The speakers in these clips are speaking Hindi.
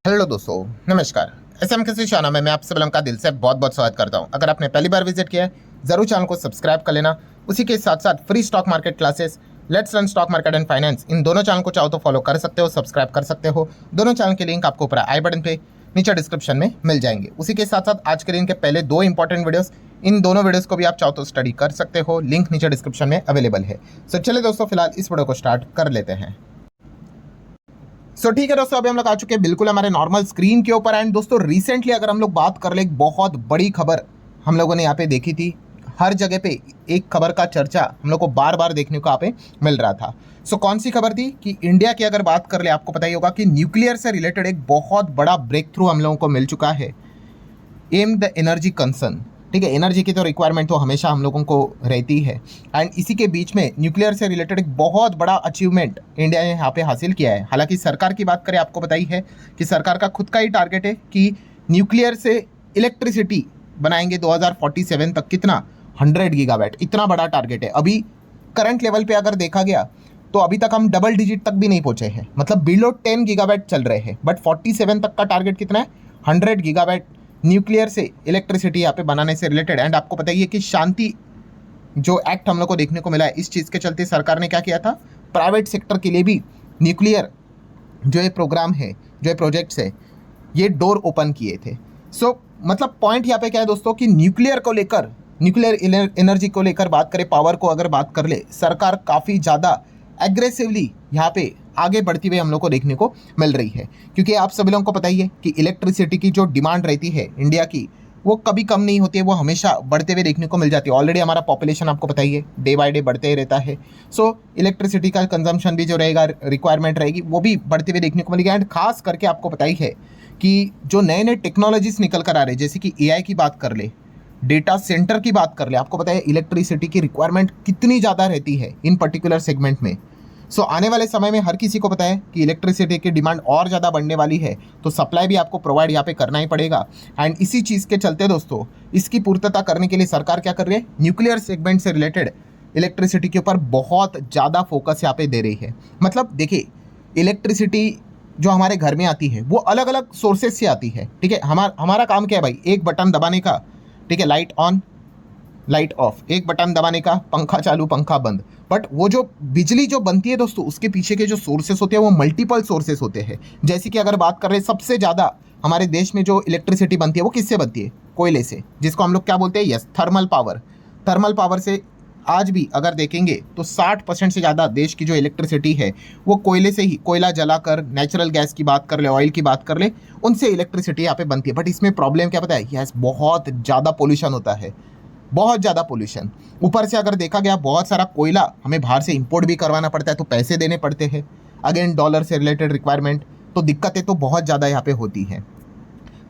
हेलो दोस्तों, नमस्कार। एसएम कृषि चैनल में मैं आप सभी का दिल से बहुत बहुत स्वागत करता हूं। अगर आपने पहली बार विजिट किया है जरूर चैनल को सब्सक्राइब कर लेना। उसी के साथ साथ free stock market classes, let's learn stock market and finance, इन दोनों चैनल को चाहो तो फॉलो कर सकते हो, सब्सक्राइब कर सकते हो। दोनों चैनल के लिंक आपको ऊपर आई बटन पे नीचे डिस्क्रिप्शन में मिल जाएंगे। उसी के साथ साथ आज के दिन के पहले दो इंपॉर्टेंट वीडियोस, इन दोनों वीडियोस को भी आप चाहो तो स्टडी कर सकते हो, लिंक नीचे डिस्क्रिप्शन में अवेलेबल है। सो चलिए दोस्तों, फिलहाल इस वीडियो को स्टार्ट कर लेते हैं। ठीक है दोस्तों, अभी हम लोग आ चुके हैं बिल्कुल हमारे नॉर्मल स्क्रीन के ऊपर। एंड दोस्तों रिसेंटली अगर हम लोग बात कर ले, एक बहुत बड़ी खबर हम लोगों ने यहाँ पे देखी थी। हर जगह पे एक खबर का चर्चा हम लोग को बार बार देखने को यहाँ पे मिल रहा था। कौन सी खबर थी कि इंडिया की अगर बात कर ले, आपको पता ही होगा कि न्यूक्लियर से रिलेटेड एक बहुत बड़ा ब्रेक थ्रू हम लोगों को मिल चुका है। एम द एनर्जी कंसर्न, ठीक है। एनर्जी की तो रिक्वायरमेंट तो हमेशा हम लोगों को रहती है। एंड इसी के बीच में न्यूक्लियर से रिलेटेड एक बहुत बड़ा अचीवमेंट इंडिया ने यहाँ पे हासिल किया है। हालांकि सरकार की बात करें, आपको बताई है कि सरकार का खुद का ही टारगेट है कि न्यूक्लियर से इलेक्ट्रिसिटी बनाएंगे 2047 तक। कितना? 100 गीगावाट। इतना बड़ा टारगेट है। अभी करंट लेवल पे अगर देखा गया तो अभी तक हम डबल डिजिट तक भी नहीं पहुंचे हैं, मतलब बिलो 10 गीगावाट चल रहे हैं। बट 47 तक का टारगेट कितना है? 100 गीगावाट न्यूक्लियर से इलेक्ट्रिसिटी यहाँ पे बनाने से रिलेटेड। एंड आपको पता ही है कि शांति जो एक्ट हम लोग को देखने को मिला है, इस चीज़ के चलते सरकार ने क्या किया था, प्राइवेट सेक्टर के लिए भी न्यूक्लियर जो ये प्रोग्राम है, जो ये प्रोजेक्ट्स है, ये डोर ओपन किए थे। मतलब पॉइंट यहाँ पे क्या है दोस्तों कि न्यूक्लियर को लेकर, न्यूक्लियर एनर्जी को लेकर बात करें, पावर को अगर बात कर ले, सरकार काफ़ी ज़्यादा एग्रेसिवली यहाँ पे आगे बढ़ती हुई हम लोग को देखने को मिल रही है। क्योंकि आप सभी लोगों को पता ही है कि इलेक्ट्रिसिटी की जो डिमांड रहती है इंडिया की, वो कभी कम नहीं होती है, वो हमेशा बढ़ते हुए देखने को मिल जाती है। ऑलरेडी हमारा पॉपुलेशन आपको पता ही है डे बाय डे बढ़ते ही रहता है। इलेक्ट्रिसिटी का कंजम्पशन भी जो रहेगा, रिक्वायरमेंट रहेगी, वो भी बढ़ते हुए देखने को मिलेगी। एंड खास करके आपको पता ही है कि जो नए नए टेक्नोलॉजीज निकल कर आ रहे हैं, जैसे कि AI की बात कर ले, डेटा सेंटर की बात कर ले, आपको पता है इलेक्ट्रिसिटी की रिक्वायरमेंट कितनी ज़्यादा रहती है इन पर्टिकुलर सेगमेंट में। आने वाले समय में हर किसी को पता है कि इलेक्ट्रिसिटी की डिमांड और ज़्यादा बढ़ने वाली है, तो सप्लाई भी आपको प्रोवाइड यहाँ पे करना ही पड़ेगा। एंड इसी चीज़ के चलते दोस्तों, इसकी पूर्तता करने के लिए सरकार क्या कर रही है, न्यूक्लियर सेगमेंट से रिलेटेड इलेक्ट्रिसिटी के ऊपर बहुत ज़्यादा फोकस यहाँ पे दे रही है। मतलब देखिए, इलेक्ट्रिसिटी जो हमारे घर में आती है वो अलग अलग सोर्सेज से आती है, ठीक है। हमारा काम क्या है भाई, एक बटन दबाने का, ठीक है, लाइट ऑन लाइट ऑफ, एक बटन दबाने का, पंखा चालू पंखा बंद। बट वो जो बिजली जो बनती है दोस्तों, उसके पीछे के जो सोर्सेस होते हैं वो मल्टीपल सोर्सेस होते हैं। जैसे कि अगर बात कर रहे हैं, सबसे ज़्यादा हमारे देश में जो इलेक्ट्रिसिटी बनती है वो किससे बनती है? कोयले से, जिसको हम लोग क्या बोलते हैं? Yes, thermal power. Thermal power से आज भी अगर देखेंगे तो 60% से ज़्यादा देश की जो इलेक्ट्रिसिटी है वो कोयले से ही, कोयला जलाकर, नेचुरल गैस की बात कर ले, ऑयल की बात कर ले, उनसे इलेक्ट्रिसिटी यहाँ पे बनती है। बट इसमें प्रॉब्लम क्या पता है? यस, बहुत ज़्यादा पोल्यूशन होता है, बहुत ज़्यादा पोल्यूशन। ऊपर से अगर देखा गया, बहुत सारा कोयला हमें बाहर से इंपोर्ट भी करवाना पड़ता है, तो पैसे देने पड़ते हैं। अगेन डॉलर से रिलेटेड रिक्वायरमेंट, तो दिक्कतें तो बहुत ज़्यादा यहाँ पे होती हैं।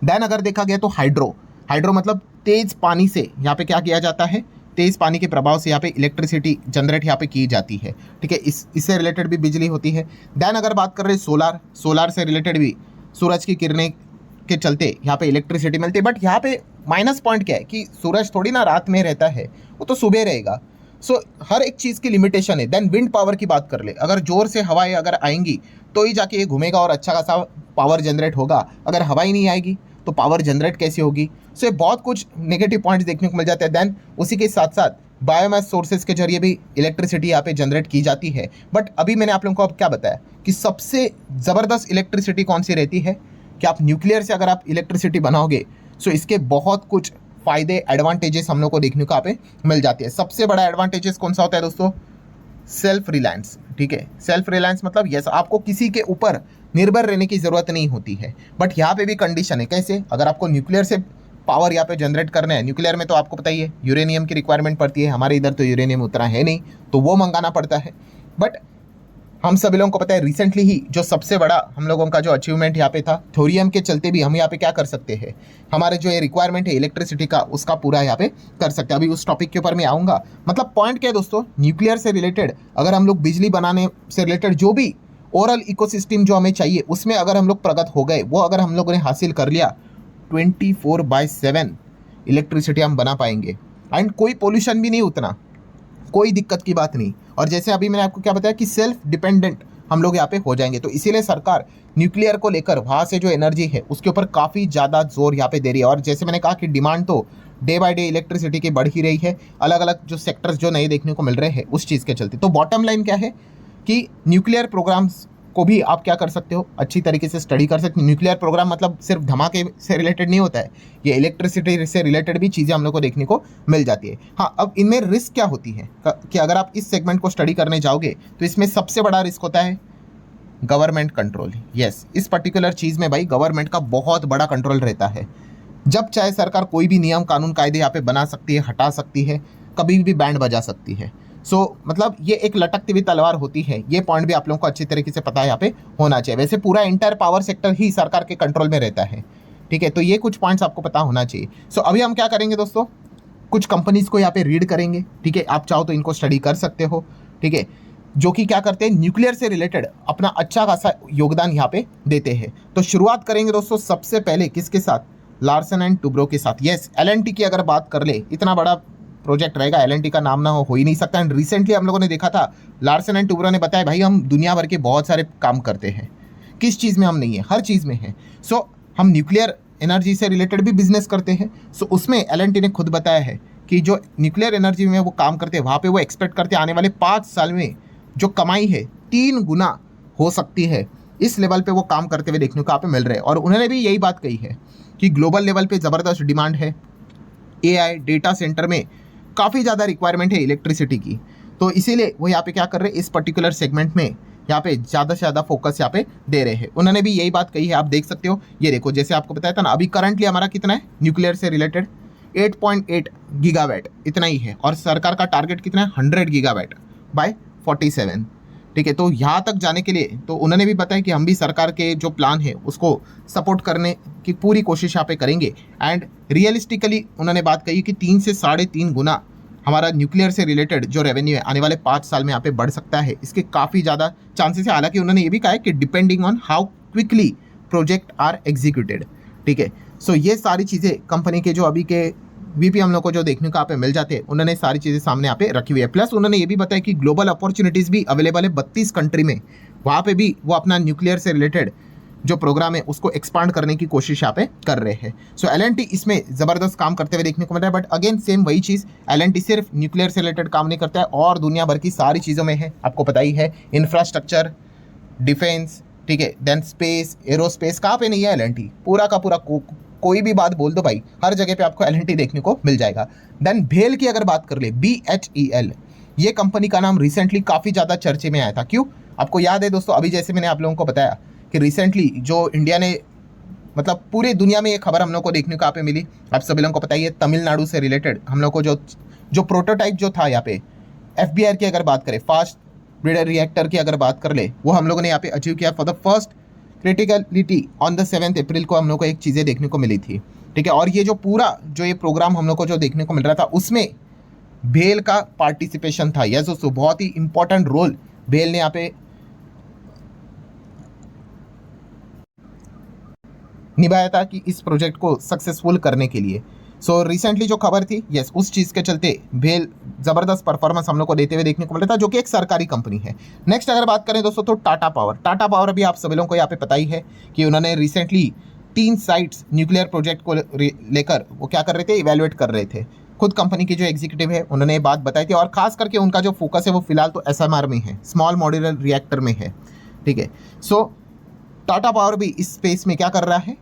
देन अगर देखा गया तो हाइड्रो मतलब तेज़ पानी से यहाँ पे क्या किया जाता है, तेज़ पानी के प्रभाव से यहाँ पे इलेक्ट्रिसिटी जनरेट यहाँ पे की जाती है, ठीक है। इससे रिलेटेड भी बिजली होती है। देन अगर बात कर रहे हैं सोलार से रिलेटेड भी सूरज की किरणें के चलते यहाँ पे इलेक्ट्रिसिटी मिलती है। बट यहाँ पे माइनस पॉइंट क्या है कि सूरज थोड़ी ना रात में रहता है, वो तो सुबह रहेगा। हर एक चीज़ की लिमिटेशन है। देन विंड पावर की बात कर ले, अगर जोर से हवाएं अगर आएंगी तो ही जाके ये घूमेगा और अच्छा खासा पावर जनरेट होगा। अगर हवाएं नहीं आएगी तो पावर जनरेट कैसे होगी? ये बहुत कुछ नेगेटिव पॉइंट्स देखने को मिल जाते हैं। देन उसी के साथ साथ बायोमास सोर्सेज के जरिए भी इलेक्ट्रिसिटी यहाँ पे जनरेट की जाती है। बट अभी मैंने आप लोगों को अब क्या बताया कि सबसे ज़बरदस्त इलेक्ट्रिसिटी कौन सी रहती है, कि आप न्यूक्लियर से अगर आप इलेक्ट्रिसिटी बनाओगे इसके बहुत कुछ फ़ायदे, एडवांटेजेस हम लोग को देखने को यहाँ पे मिल जाती है। सबसे बड़ा एडवांटेजेस कौन सा होता है दोस्तों? सेल्फ रिलायंस, ठीक है। सेल्फ रिलायंस मतलब यस, आपको किसी के ऊपर निर्भर रहने की ज़रूरत नहीं होती है। बट यहाँ पे भी कंडीशन है। कैसे? अगर आपको न्यूक्लियर से पावर यहाँ पे जनरेट करना है, न्यूक्लियर में तो आपको पता ही है यूरेनियम की रिक्वायरमेंट पड़ती है। हमारे इधर तो यूरेनियम उतना है नहीं, तो वो मंगाना पड़ता है। बट हम सभी लोगों को पता है रिसेंटली ही जो सबसे बड़ा हम लोगों का जो अचीवमेंट यहाँ पे था, थोरियम के चलते भी हम यहाँ पे क्या कर सकते हैं, हमारे जो ये रिक्वायरमेंट है इलेक्ट्रिसिटी का, उसका पूरा यहाँ पे कर सकते हैं। अभी उस टॉपिक के ऊपर मैं आऊँगा। मतलब पॉइंट क्या है दोस्तों, न्यूक्लियर से रिलेटेड अगर हम लोग बिजली बनाने से रिलेटेड जो भी ओवरऑल इकोसिस्टम जो हमें चाहिए, उसमें अगर हम लोग प्रगत हो गए, वो अगर हम लोगों ने हासिल कर लिया, 24/7 इलेक्ट्रिसिटी हम बना पाएंगे। एंड कोई पोल्यूशन भी नहीं उतना, कोई दिक्कत की बात नहीं। और जैसे अभी मैंने आपको क्या बताया कि सेल्फ डिपेंडेंट हम लोग यहाँ पे हो जाएंगे। तो इसीलिए सरकार न्यूक्लियर को लेकर वहाँ से जो एनर्जी है उसके ऊपर काफ़ी ज़्यादा जोर यहाँ पे दे रही है। और जैसे मैंने कहा कि डिमांड तो डे बाय डे इलेक्ट्रिसिटी की बढ़ ही रही है, अलग अलग जो सेक्टर्स जो नए देखने को मिल रहे हैं उस चीज़ के चलते। तो बॉटम लाइन क्या है कि न्यूक्लियर प्रोग्राम्स को भी आप क्या कर सकते हो, अच्छी तरीके से स्टडी कर सकते हो। न्यूक्लियर प्रोग्राम मतलब सिर्फ धमाके से रिलेटेड नहीं होता है, ये इलेक्ट्रिसिटी से रिलेटेड भी चीज़ें हम लोग को देखने को मिल जाती है। हाँ, अब इनमें रिस्क क्या होती है कि अगर आप इस सेगमेंट को स्टडी करने जाओगे तो इसमें सबसे बड़ा रिस्क होता है गवर्नमेंट कंट्रोल। यस, इस पर्टिकुलर चीज़ में भाई गवर्नमेंट का बहुत बड़ा कंट्रोल रहता है। जब चाहे सरकार कोई भी नियम कानून कायदे यहाँ पे बना सकती है, हटा सकती है, कभी भी बैंड बजा सकती है। मतलब ये एक लटकती हुई तलवार होती है। ये पॉइंट भी आप लोगों को अच्छी तरीके से पता है यहाँ पे होना चाहिए। वैसे पूरा इंटायर पावर सेक्टर ही सरकार के कंट्रोल में रहता है, ठीक है। तो ये कुछ पॉइंट्स आपको पता होना चाहिए। अभी हम क्या करेंगे दोस्तों, कुछ कंपनीज को यहाँ पे रीड करेंगे, ठीक है। आप चाहो तो इनको स्टडी कर सकते हो, ठीक है, जो कि क्या करते हैं, न्यूक्लियर से रिलेटेड अपना अच्छा खासा योगदान यहाँ पे देते हैं। तो शुरुआत करेंगे दोस्तों सबसे पहले किसके साथ, लार्सन एंड टुब्रो के साथ। यस, एलएनटी की अगर बात कर ले, इतना बड़ा प्रोजेक्ट रहेगा, एलएनटी का नाम ना हो ही नहीं सकता। एंड रिसेंटली हम लोगों ने देखा था, लार्सन एंड टुब्रो ने बताया भाई हम दुनिया भर के बहुत सारे काम करते हैं, किस चीज़ में हम नहीं है, हर चीज़ में है। हम न्यूक्लियर एनर्जी से रिलेटेड भी बिजनेस करते हैं। उसमें एलएनटी ने खुद बताया है कि जो न्यूक्लियर एनर्जी में वो काम करते हैं वहाँ पे वो एक्सपेक्ट करते हैं आने वाले 5 साल में जो कमाई है 3 गुना हो सकती है। इस लेवल पे वो काम करते हुए देखने को यहाँ पे मिल रहे हैं। और उन्होंने भी यही बात कही है कि ग्लोबल लेवल पे ज़बरदस्त डिमांड है, एआई डेटा सेंटर में काफ़ी ज़्यादा रिक्वायरमेंट है इलेक्ट्रिसिटी की। तो इसीलिए वो यहाँ पे क्या कर रहे हैं, इस पर्टिकुलर सेगमेंट में यहाँ पे ज़्यादा से ज़्यादा फोकस यहाँ पे दे रहे हैं। उन्होंने भी यही बात कही है, आप देख सकते हो। ये देखो, जैसे आपको बताया था ना, अभी करंटली हमारा कितना है न्यूक्लियर से रिलेटेड 8.8 गीगावाट इतना ही है, और सरकार का टारगेट कितना है 100 गीगावाट बाय 47, ठीक है। तो यहाँ तक जाने के लिए तो उन्होंने भी बताया कि हम भी सरकार के जो प्लान है उसको सपोर्ट करने की पूरी कोशिश यहाँ पे करेंगे। एंड रियलिस्टिकली उन्होंने बात कही कि 3 से 3.5 गुना हमारा न्यूक्लियर से रिलेटेड जो रेवेन्यू है आने वाले 5 साल में यहाँ पे बढ़ सकता है। इसके काफ़ी ज़्यादा चांसेस है। हालांकि उन्होंने ये भी कहा है कि depending on how quickly project are executed, ठीक है। ये सारी चीज़ें कंपनी के जो अभी के वीपी हम लोग को जो देखने को यहाँ पे मिल जाते हैं, उन्होंने सारी चीज़ें सामने यहाँ पे रखी हुई है। प्लस उन्होंने ये भी बताया कि ग्लोबल अपॉर्चुनिटीज़ भी अवेलेबल है 32 कंट्री में, वहाँ पे भी वो अपना न्यूक्लियर से रिलेटेड जो प्रोग्राम है उसको एक्सपांड करने की कोशिश यहाँ पे कर रहे हैं। एलएनटी इसमें ज़बरदस्त काम करते हुए देखने को मिल रहा है। बट अगेन सेम वही चीज़, एलएनटी सिर्फ न्यूक्लियर से रिलेटेड काम नहीं करता है, और दुनिया भर की सारी चीज़ों में है। आपको पता ही है, इंफ्रास्ट्रक्चर, डिफेंस, ठीक है, देन स्पेस, एरोस्पेस, कहाँ पे नहीं है एलएनटी, पूरा का पूरा कोई भी बात बोल दो भाई, हर जगह पे आपको एलएनटी देखने को मिल जाएगा। देन भेल की अगर बात कर ले, BHEL, ये कंपनी का नाम रिसेंटली काफ़ी ज़्यादा चर्चे में आया था। क्यों, आपको याद है दोस्तों, अभी जैसे मैंने आप लोगों को बताया कि रिसेंटली जो इंडिया ने, मतलब पूरे दुनिया में ये खबर हम लोग को देखने को यहाँ पे मिली, आप सभी लोगों को पता ही है, तमिलनाडु से रिलेटेड हम लोग को जो प्रोटोटाइप जो था यहाँ पे FBR की अगर बात करें, फास्ट ब्रीडर रिएक्टर की अगर बात कर ले, वो हम लोगों ने यहाँ पे अचीव किया for the first criticality on the 7 अप्रैल को हम लोग को एक चीज़ें देखने को मिली थी, ठीक है। और ये जो पूरा जो ये प्रोग्राम हम लोग को जो देखने को मिल रहा था उसमें भेल का पार्टिसिपेशन था। यस दोस्तों, बहुत ही इंपॉर्टेंट रोल भेल ने यहाँ पे निभाया था कि इस प्रोजेक्ट को सक्सेसफुल करने के लिए। रिसेंटली जो खबर थी, यस, उस चीज़ के चलते भेल ज़बरदस्त परफॉर्मेंस हम लोग को देते हुए देखने को मिल रहा था, जो कि एक सरकारी कंपनी है। नेक्स्ट अगर बात करें दोस्तों तो टाटा पावर भी आप सभी लोगों को यहाँ पे पता ही है कि उन्होंने रिसेंटली 3 साइट्स न्यूक्लियर प्रोजेक्ट को लेकर वो क्या कर रहे थे, इवेलुएट कर रहे थे। खुद कंपनी की जो एग्जीक्यूटिव है उन्होंने ये बात बताई थी, और खास करके उनका जो फोकस है वो फिलहाल तो SMR में है, स्मॉल मॉड्यूलर रिएक्टर में है, ठीक है। टाटा पावर भी इस स्पेस में क्या कर रहा है,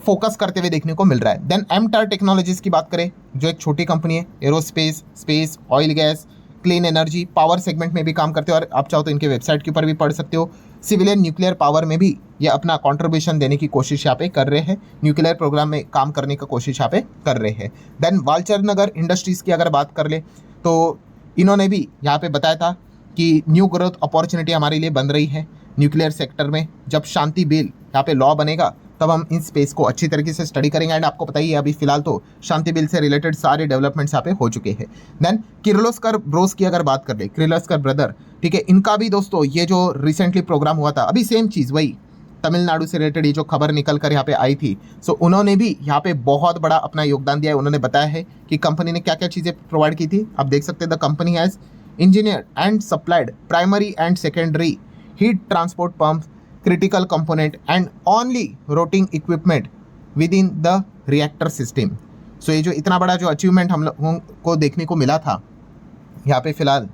फोकस करते हुए देखने को मिल रहा है। देन MTAR टेक्नोलॉजीज की बात करें, जो एक छोटी कंपनी है, aerospace, space, oil gas, clean energy, power segment में भी काम करते हो, और आप चाहो तो इनके वेबसाइट के ऊपर भी पढ़ सकते हो। सिविलियन न्यूक्लियर पावर में भी ये अपना कॉन्ट्रीब्यूशन देने की कोशिश यहाँ पे कर रहे हैं, न्यूक्लियर प्रोग्राम में काम करने की कोशिश यहाँ पे कर रहे हैं। देन वालचंद नगर इंडस्ट्रीज़ की अगर बात कर ले तो इन्होंने भी यहाँ पे बताया था कि न्यू ग्रोथ अपॉर्चुनिटी हमारे लिए बन रही है न्यूक्लियर सेक्टर में। जब शांति बिल यहाँ पे लॉ बनेगा तब हम इन स्पेस को अच्छी तरीके से स्टडी करेंगे। एंड आपको पता ही है अभी फिलहाल तो शांति बिल से रिलेटेड सारे डेवलपमेंट्स यहाँ पे हो चुके हैं। देन किर्लोस्कर ब्रोस की अगर बात कर ले, किर्लोस्कर ब्रदर, ठीक है, इनका भी दोस्तों ये जो रिसेंटली प्रोग्राम हुआ था, अभी सेम चीज़ वही तमिलनाडु से रिलेटेड ये जो खबर निकल कर यहाँ पे आई थी, उन्होंने भी यहाँ पे बहुत बड़ा अपना योगदान दिया है। उन्होंने बताया है कि कंपनी ने क्या क्या चीज़ें प्रोवाइड की थी। आप देख सकते हैं, the company has engineer and supplied primary and secondary heat transport pump, critical component and only rotating equipment within the reactor system. So ये जो इतना बड़ा जो अचीवमेंट हम लोगों को देखने को मिला था यहाँ पे फिलहाल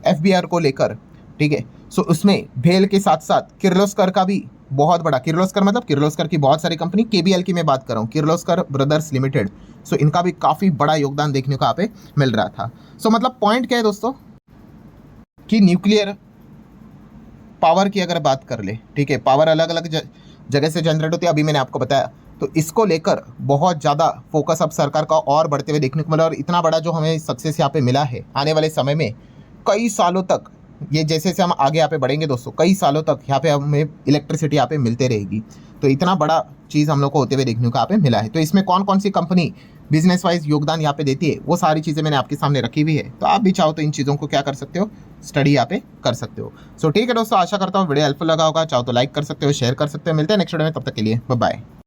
FBR को लेकर, ठीक है। सो उसमें भेल के साथ साथ किर्लोस्कर का भी बहुत बड़ा, किर्लोस्कर मतलब किर्लोस्कर की बहुत सारी कंपनी, KBL की मैं बात कर रहा हूँ, किर्लोस्कर ब्रदर्स लिमिटेड। सो इनका भी काफ़ी बड़ा योगदान देखने को यहाँ पे मिल रहा था। सो मतलब पॉइंट क्या है दोस्तों कि न्यूक्लियर पावर की अगर बात कर ले, ठीक है, पावर अलग अलग जगह से जनरेट होती है, अभी मैंने आपको बताया। तो इसको लेकर बहुत ज़्यादा फोकस अब सरकार का और बढ़ते हुए देखने को मिला, और इतना बड़ा जो हमें सक्सेस यहाँ पे मिला है, आने वाले समय में कई सालों तक ये जैसे जैसे हम आगे यहाँ पे बढ़ेंगे दोस्तों, कई सालों तक यहाँ पे हमें इलेक्ट्रिसिटी यहाँ पे मिलते रहेगी। तो इतना बड़ा चीज़ हम लोग को होते हुए देखने को यहाँ पे मिला है। तो इसमें कौन कौन सी कंपनी बिजनेस वाइज योगदान यहाँ पे देती है, वो सारी चीज़ें मैंने आपके सामने रखी हुई है। तो आप भी चाहो तो इन चीज़ों को क्या कर सकते हो, स्टडी यहाँ पे कर सकते हो। सो ठीक है दोस्तों, आशा करता हूँ वीडियो हेल्पफुल लगा होगा। चाहो तो लाइक कर सकते हो, शेयर कर सकते हो। मिलते हैं नेक्स्ट वीडियो में, तब तक के लिए बाय बाय।